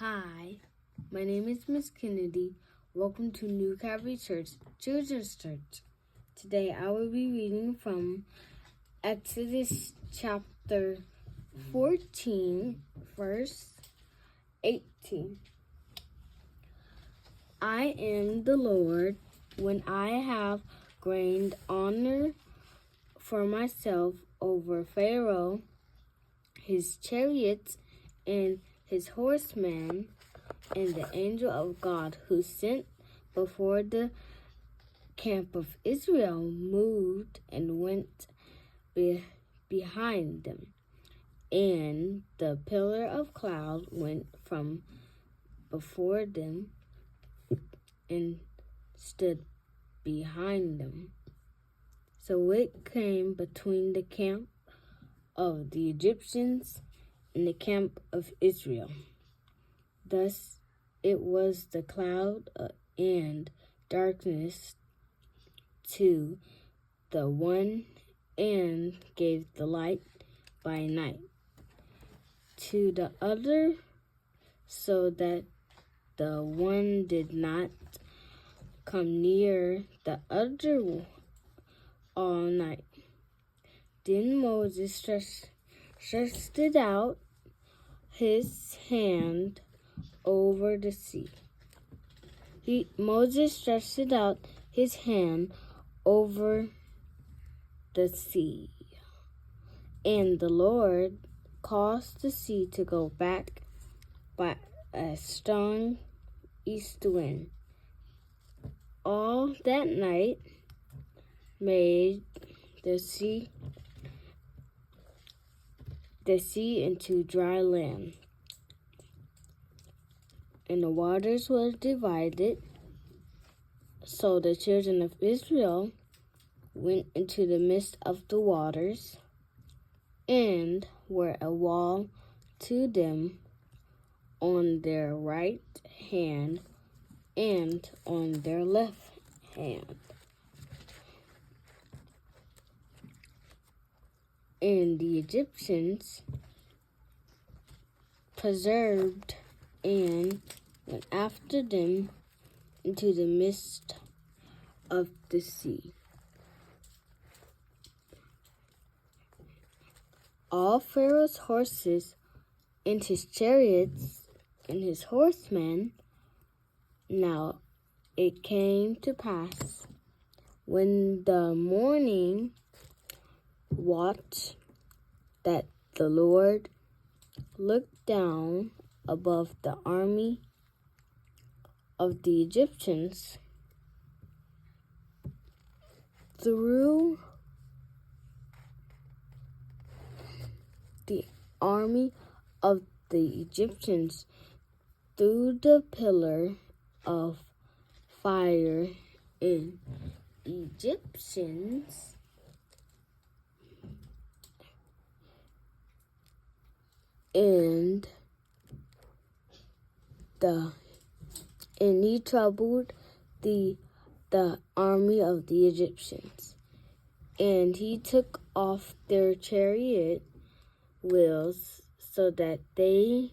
Hi, my name is Miss Kennedy. Welcome to New Calvary Church, Children's Church. Today I will be reading from Exodus chapter 14, verse 18. I am the Lord when I have gained honor for myself over Pharaoh, his chariots, and his horsemen, and the angel of God who sent before the camp of Israel moved and went behind them. And the pillar of cloud went from before them and stood behind them. So it came between the camp of the Egyptians and the camp of Israel. Thus it was the cloud and darkness to the one, and gave the light by night to the other, so that the one did not come near the other all night. Then Moses stretched out his hand over the sea. Moses stretched out his hand over the sea, and the Lord caused the sea to go back by a strong east wind. All that night made the sea into dry land, and the waters were divided. So the children of Israel went into the midst of the waters, and were a wall to them on their right hand and on their left hand. And the Egyptians preserved and went after them into the midst of the sea. All Pharaoh's horses and his chariots and his horsemen. Now it came to pass, when the morning watch, that the Lord looked down above the army of the Egyptians through the army of the Egyptians through the pillar of fire, and Egyptians and he troubled the army of the Egyptians, and he took off their chariot wheels, so that they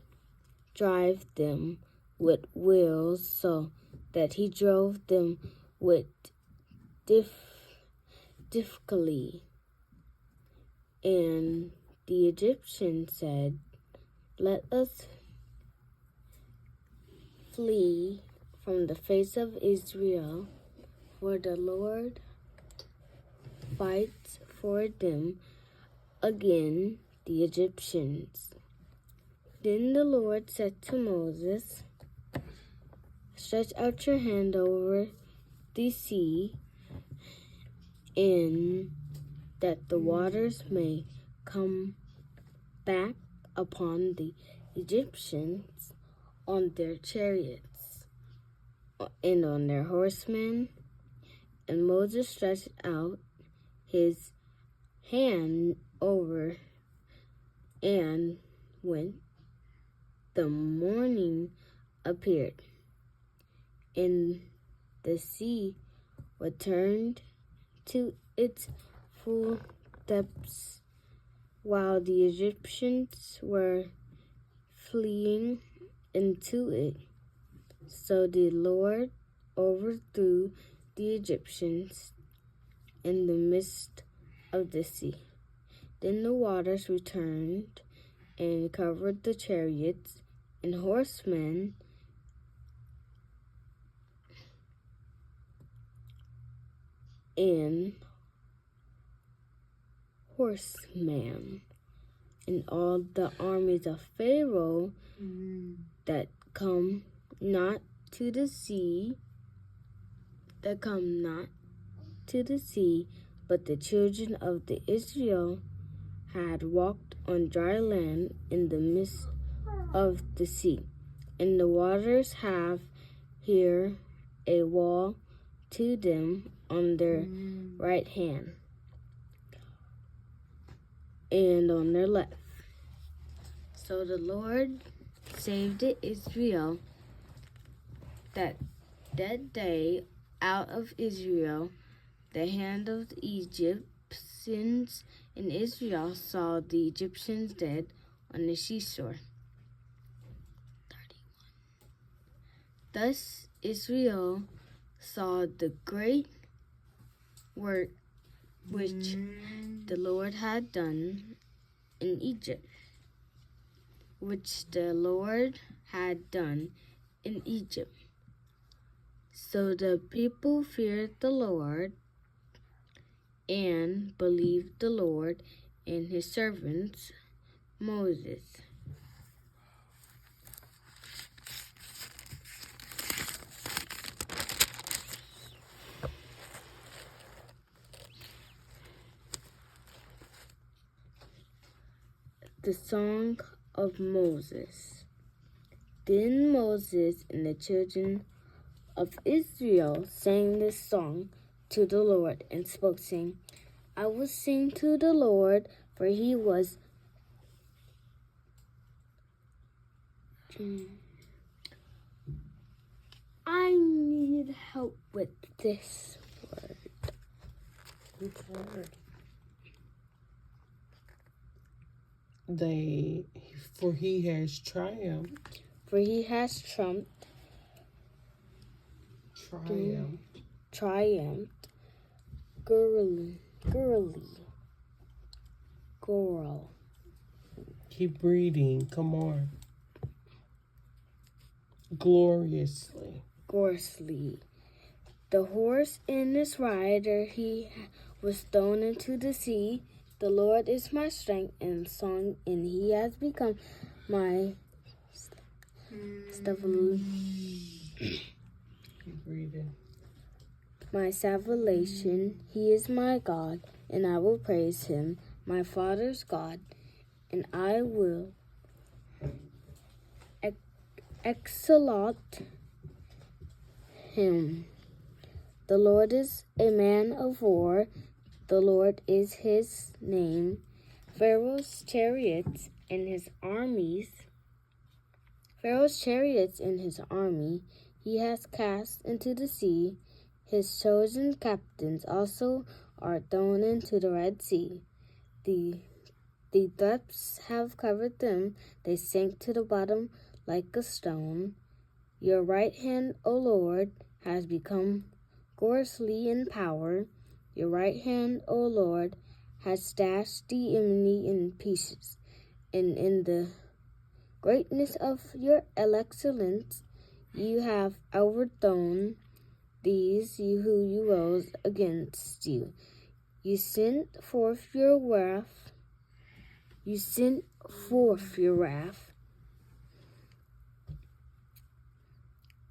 drive them with wheels, so that he drove them with difficulty. And the Egyptians said, "Let us flee from the face of Israel, for the Lord fights for them against the Egyptians." Then the Lord said to Moses, "Stretch out your hand over the sea, and that the waters may come back upon the Egyptians on their chariots and on their horsemen." And Moses stretched out his hand over, and when the morning appeared, and the sea returned to its full depths, while the Egyptians were fleeing into it. So the Lord overthrew the Egyptians in the midst of the sea. Then the waters returned and covered the chariots and horsemen and all the armies of Pharaoh that come not to the sea, but the children of the Israel had walked on dry land in the midst of the sea. And the waters have here a wall to them on their right hand and on their left. So the Lord saved Israel that day out of Israel, the hand of the Egyptians, and Israel saw the Egyptians dead on the seashore. 31. Thus Israel saw the great work which the Lord had done in Egypt, So the people feared the Lord and believed the Lord and his servant Moses. The Song of Moses. Then Moses and the children of Israel sang this song to the Lord and spoke, saying, I will sing to the Lord, for he was I need help with this word. Which word? For he has triumphed. For he has triumphed. Girl. Keep reading. Come on. Gloriously. The horse and his rider he was thrown into the sea. The Lord is my strength and song, and he has become my my salvation. He is my God, and I will praise him, my Father's God, and I will exalt him. The Lord is a man of war. The Lord is his name. Pharaoh's chariots and his army he has cast into the sea. His chosen captains also are thrown into the Red Sea. The depths have covered them. They sank to the bottom like a stone. Your right hand, O Lord, has become gloriously in power. Your right hand, O Lord, has dashed the enemy in pieces. And in the greatness of your excellence, you have overthrown these who you rose against you. You sent forth your wrath.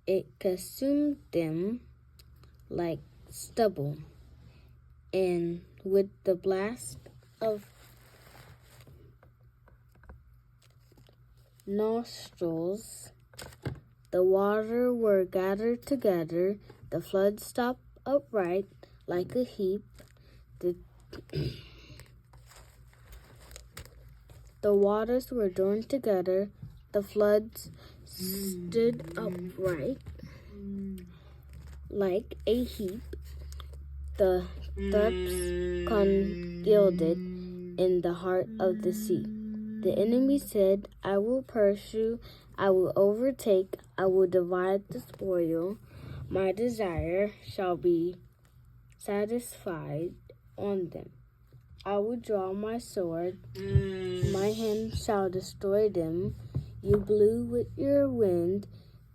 It consumed them like stubble, and with the blast of nostrils, the water were gathered together. The flood stopped upright like a heap. The waters were drawn together. The floods stood upright like a heap. The depths congealed in the heart of the sea. The enemy said, I will pursue I will overtake, I will divide the spoil. My desire shall be satisfied on them. I will draw my sword, my hand shall destroy them. You blew with your wind,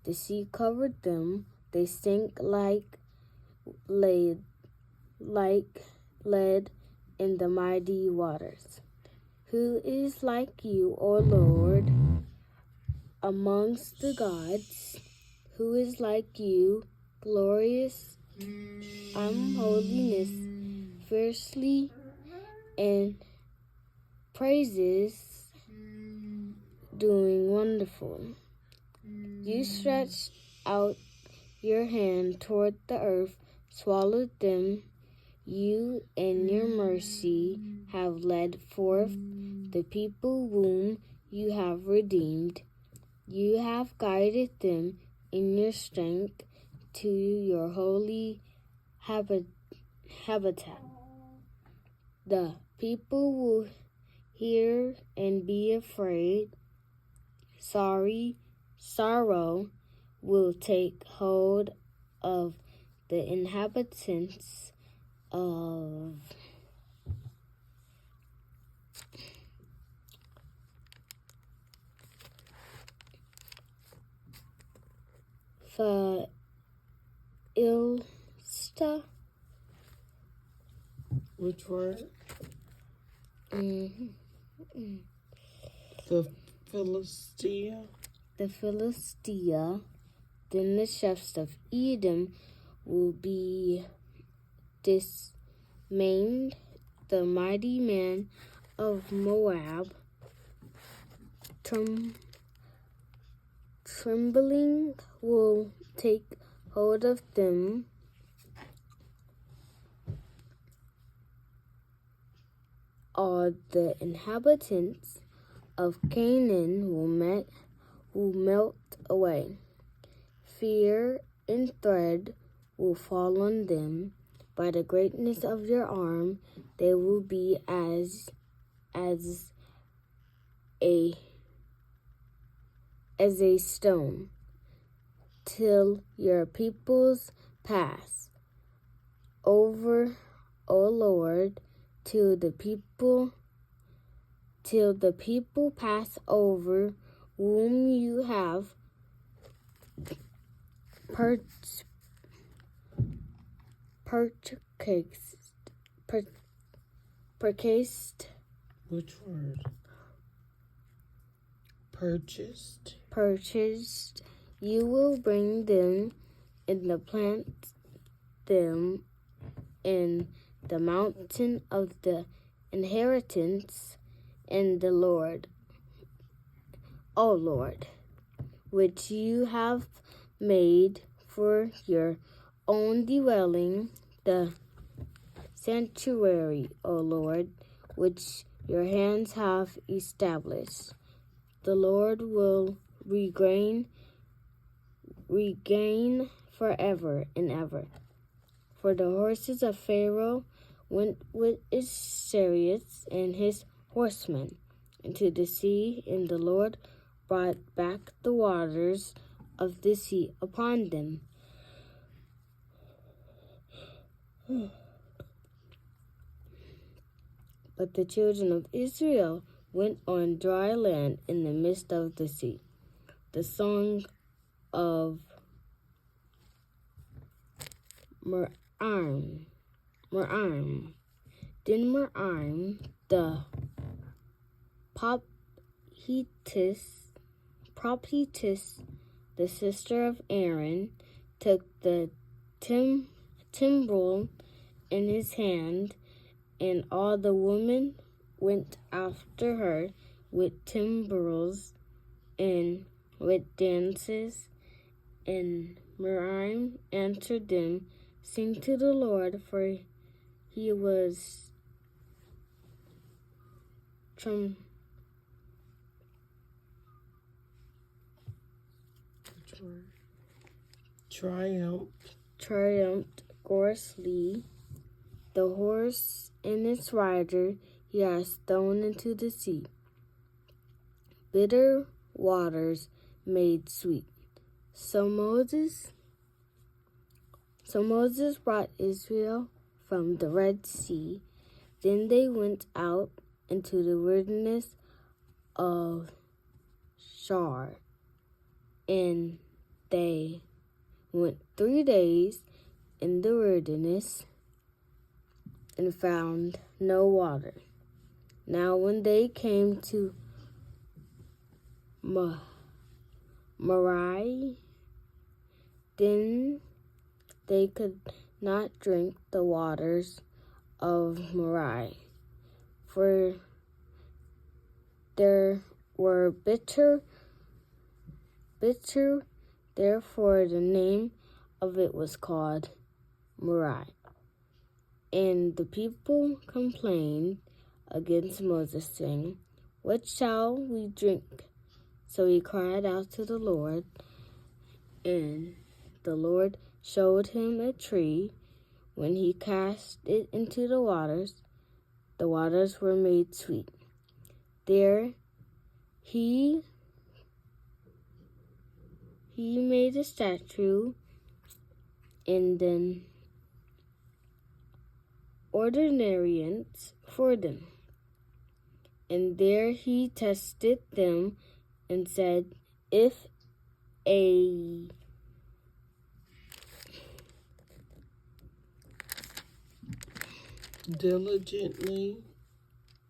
the sea covered them. They sank like lead in the mighty waters. Who is like you, O Lord, amongst the gods? Who is like you, glorious holiness, fiercely and praises, doing wonderful. You stretched out your hand toward the earth, swallowed them. You in your mercy have led forth the people whom you have redeemed. You have guided them in your strength to your holy habitat. The people will hear and be afraid. Sorrow will take hold of the inhabitants of Philista. Which word? Mm-hmm. The Philistia. The Philistia. Then the chefs of Edom will be dismayed. The mighty man of Moab, trembling, will take hold of them. All the inhabitants of Canaan will melt away. Fear and dread will fall on them. By the greatness of your arm, they will be as a stone, till your peoples pass over, O Lord, till the people pass over, whom you have purchased. Which word? Purchased. You will bring them and plant them in the mountain of the inheritance, and the Lord, O Lord, which you have made for your own dwelling, the sanctuary, O Lord, which your hands have established. The Lord will regain forever and ever. For the horses of Pharaoh went with his chariots and his horsemen into the sea, and the Lord brought back the waters of the sea upon them. But the children of Israel went on dry land in the midst of the sea. The song of Meraim. Then Meraim, the prophetess, the sister of Aaron, took the timbrel in his hand, and all the women went after her with timbrels and with dances. And Meraim answered them, "Sing to the Lord, for he was triumphed gloriously. The horse and its rider he has thrown into the sea. Bitter waters made sweet. So Moses brought Israel from the Red Sea. Then they went out into the wilderness of Shur, and they went 3 days in the wilderness and found no water. Now when they came to Mariah, then they could not drink the waters of Mariah, for they were bitter. Therefore the name of it was called Mariah. And the people complained against Moses, saying, "What shall we drink?" So he cried out to the Lord, and the Lord showed him a tree. When he cast it into the waters were made sweet. There he made a statue and an ordinance for them. And there he tested them and said, "If a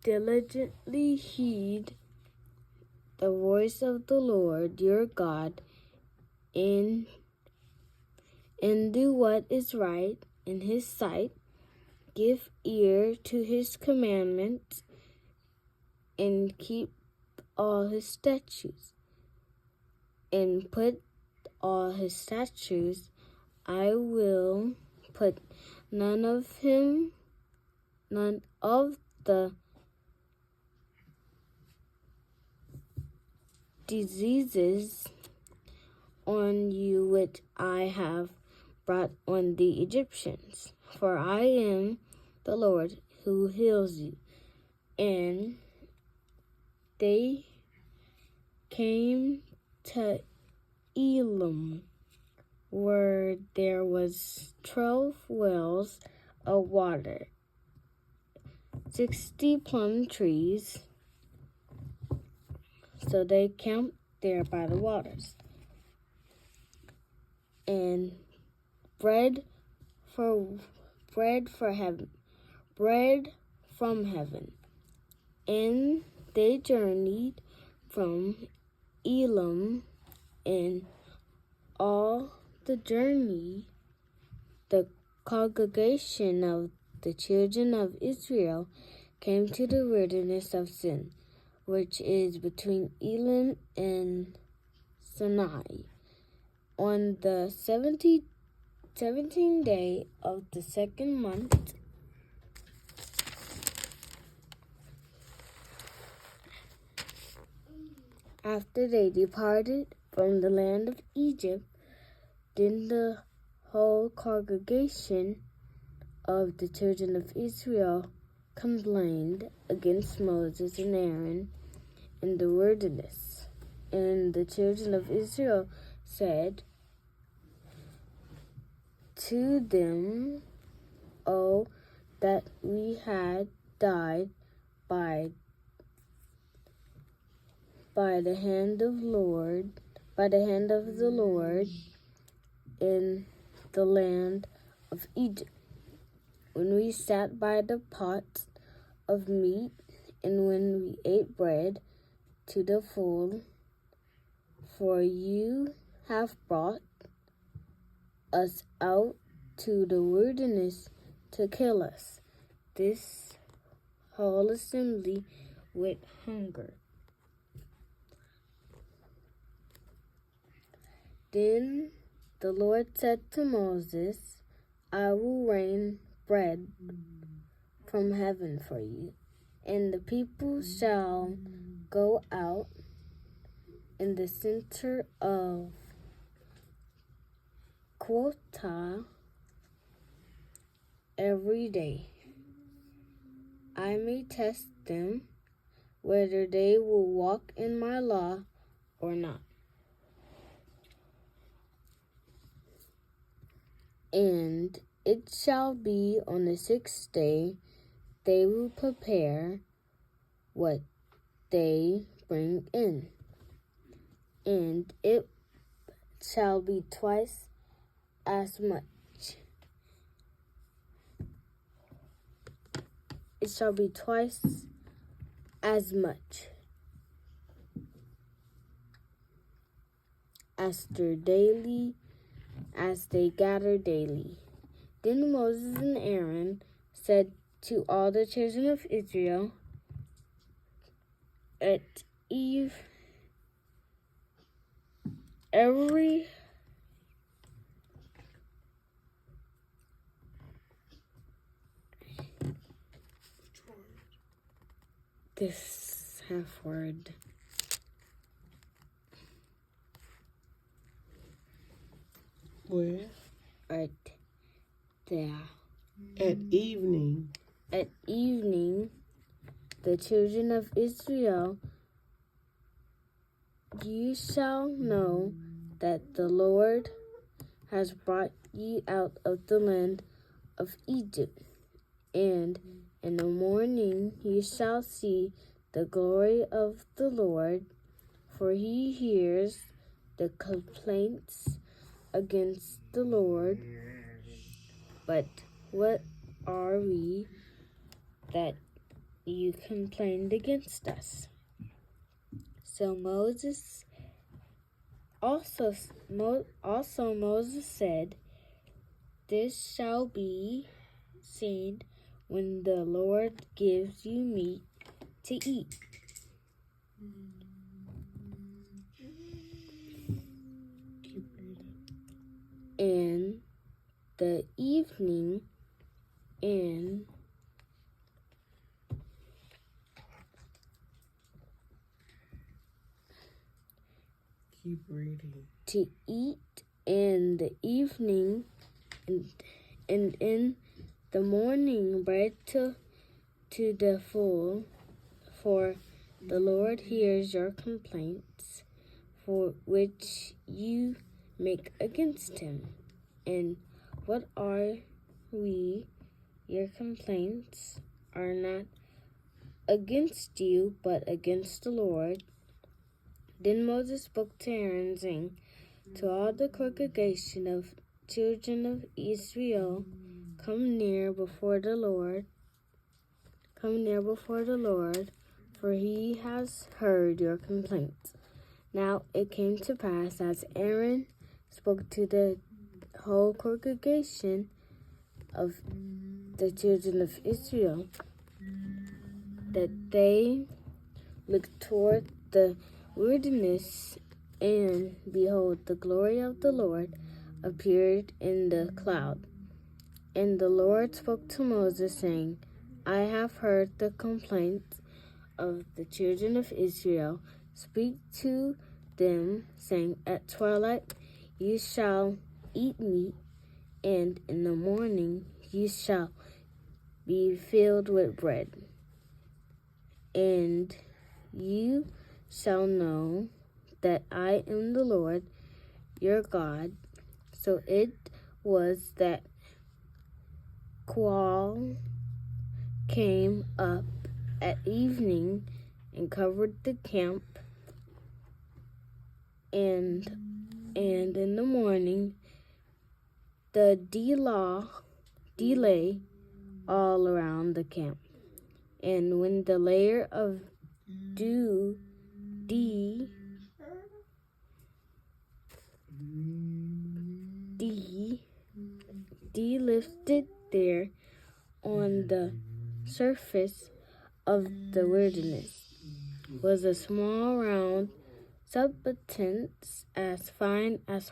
Diligently heed the voice of the Lord your God, and do what is right in his sight, give ear to his commandments, and keep all his statutes, and put all his statutes, I will put none of the diseases on you which I have brought on the Egyptians, for I am the Lord who heals you." And they came to Elim, where there was 12 wells of water, 60 plum trees. So they camped there by the waters. And bread from heaven. And they journeyed from Elim, and all the journey the congregation of the children of Israel came to the wilderness of Sin, which is between Elim and Sinai, on the 17th day of the second month. After they departed from the land of Egypt, then the whole congregation of the children of Israel complained against Moses and Aaron in the wilderness. And the children of Israel said to them, "Oh, that we had died by the hand of the Lord in the land of Egypt, when we sat by the pots of meat, and when we ate bread to the full. For you have brought us out to the wilderness to kill us, this whole assembly, with hunger." Then the Lord said to Moses, "I will rain bread from heaven for you, and the people shall go out in the center of quota every day. I may test them whether they will walk in my law or not." And it shall be on the 6th day they will prepare what they bring in, and it shall be twice as much. It shall be twice as much as they gather daily. Then Moses and Aaron said to all the children of Israel, at every this half word. Where? Right there. At evening. At evening, the children of Israel, you shall know that the Lord has brought you out of the land of Egypt. And in the morning you shall see the glory of the Lord, for he hears the complaints against the Lord. But what are we that you complained against us? So Moses Moses said, this shall be seen when the Lord gives you meat to eat. Keep reading. In the evening, and Keep reading. to eat in the evening, and in the morning bread to the full, for the Lord hears your complaints, for which you make against him. And what are we? Your complaints are not against you, but against the Lord. Then Moses spoke to Aaron, saying, to all the congregation of children of Israel, come near before the Lord, for he has heard your complaints. Now it came to pass, as Aaron spoke to the whole congregation of the children of Israel, that they looked toward the wilderness, and behold, the glory of the Lord appeared in the cloud. And the Lord spoke to Moses, saying, I have heard the complaints of the children of Israel. Speak to them, saying, at twilight you shall eat meat, and in the morning you shall be filled with bread. And you shall know that I am the Lord your God. So it was that quail came up at evening and covered the camp, and in the morning the delay all around the camp. And when the layer of dew lifted there on the surface of the wilderness, was a small round substance as fine as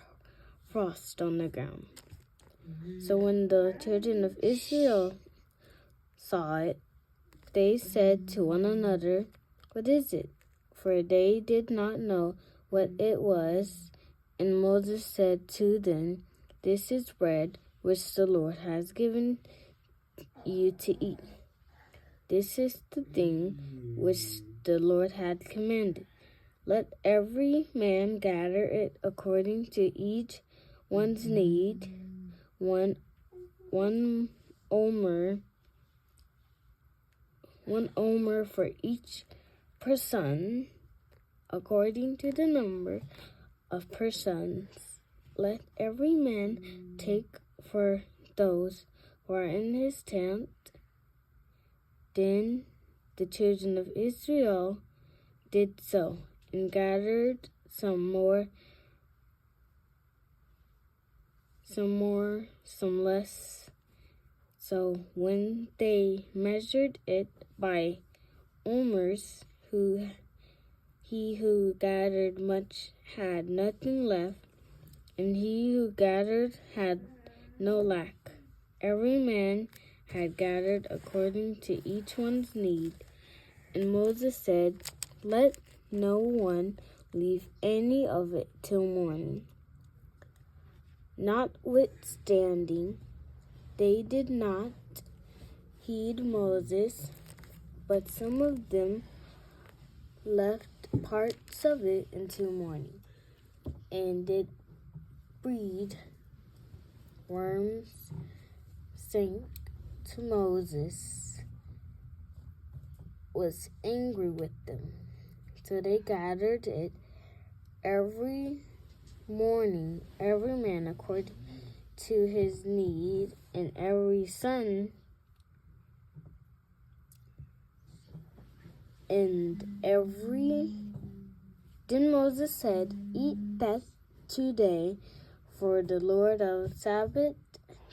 frost on the ground. So when the children of Israel saw it, they said to one another, what is it? For they did not know what it was. And Moses said to them, this is bread which the Lord has given you to eat. This is the thing which the Lord had commanded. Let every man gather it according to each one's need. one one omer for each person, according to the number of persons. Let every man take for those who are in his tent. Then the children of Israel did so, and gathered some more, some less. So when they measured it by omers, he who gathered much had nothing left, and he who gathered had no lack. Every man had gathered according to each one's need. And Moses said, "Let no one leave any of it till morning." Notwithstanding, they did not heed Moses, but some of them left parts of it until morning, and did breed worms sank to Moses was angry with them. So they gathered it every morning, every man according to his need, and every son and every. Then Moses said, "Eat that today, for the Lord of Sabbath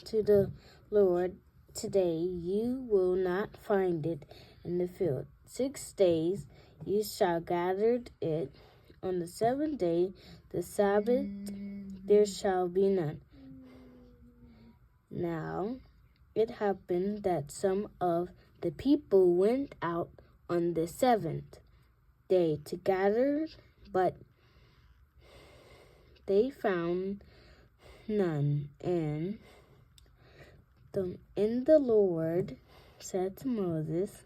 to the Lord today. You will not find it in the field. 6 days you shall gather it. On the 7th day, the Sabbath, there shall be none." Now it happened that some of the people went out on the 7th day to gather, but they found none. And the Lord said to Moses,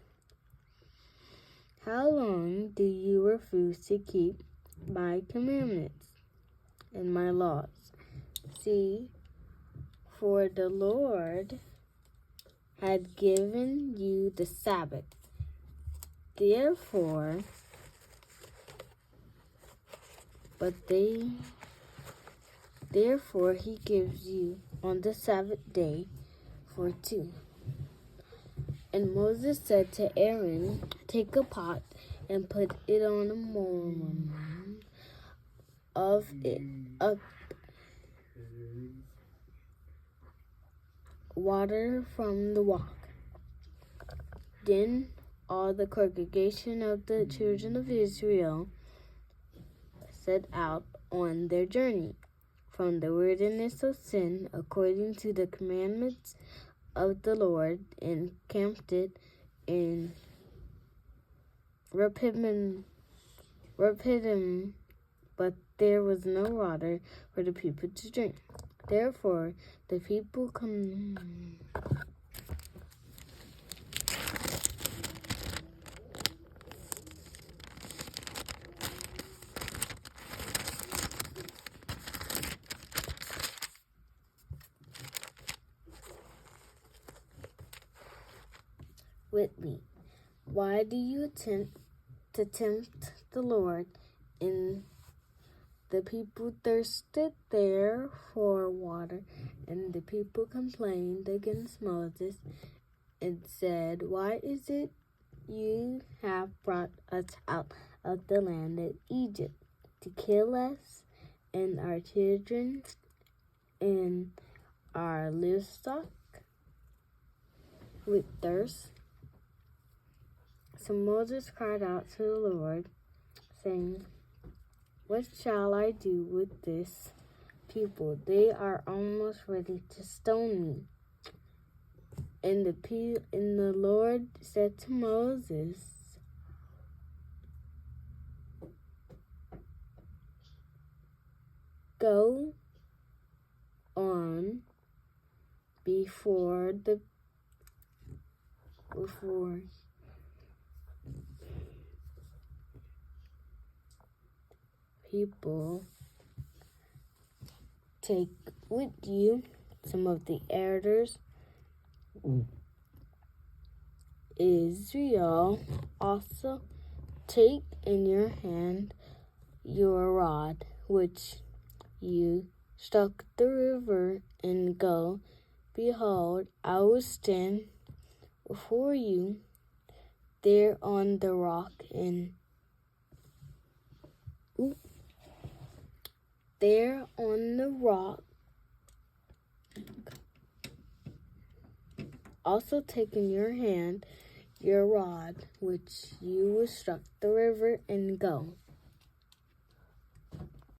"How long do you refuse to keep my commandments and my laws? See, for the Lord had given you the Sabbath. Therefore he gives you on the Sabbath day for 2. And Moses said to Aaron, "Take a pot and put it on a morn of it up water from the rock." Then all the congregation of the children of Israel set out on their journey from the wilderness of Sin, according to the commandments of the Lord, and camped it in Rephidim, but there was no water for the people to drink. Therefore the people come with me. Why do you attempt to tempt the Lord? And the people thirsted there for water, and the people complained against Moses and said, "Why is it you have brought us out of the land of Egypt to kill us and our children and our livestock with thirst?" So Moses cried out to the Lord, saying, "What shall I do with this people? They are almost ready to stone me." And the Lord said to Moses, "Go on before people, take with you some of the elders, Israel, also take in your hand your rod, which you struck the river, and go. Behold, I will stand before you there on the rock, and there on the rock. Also take in your hand your rod, which you will struck the river, and go.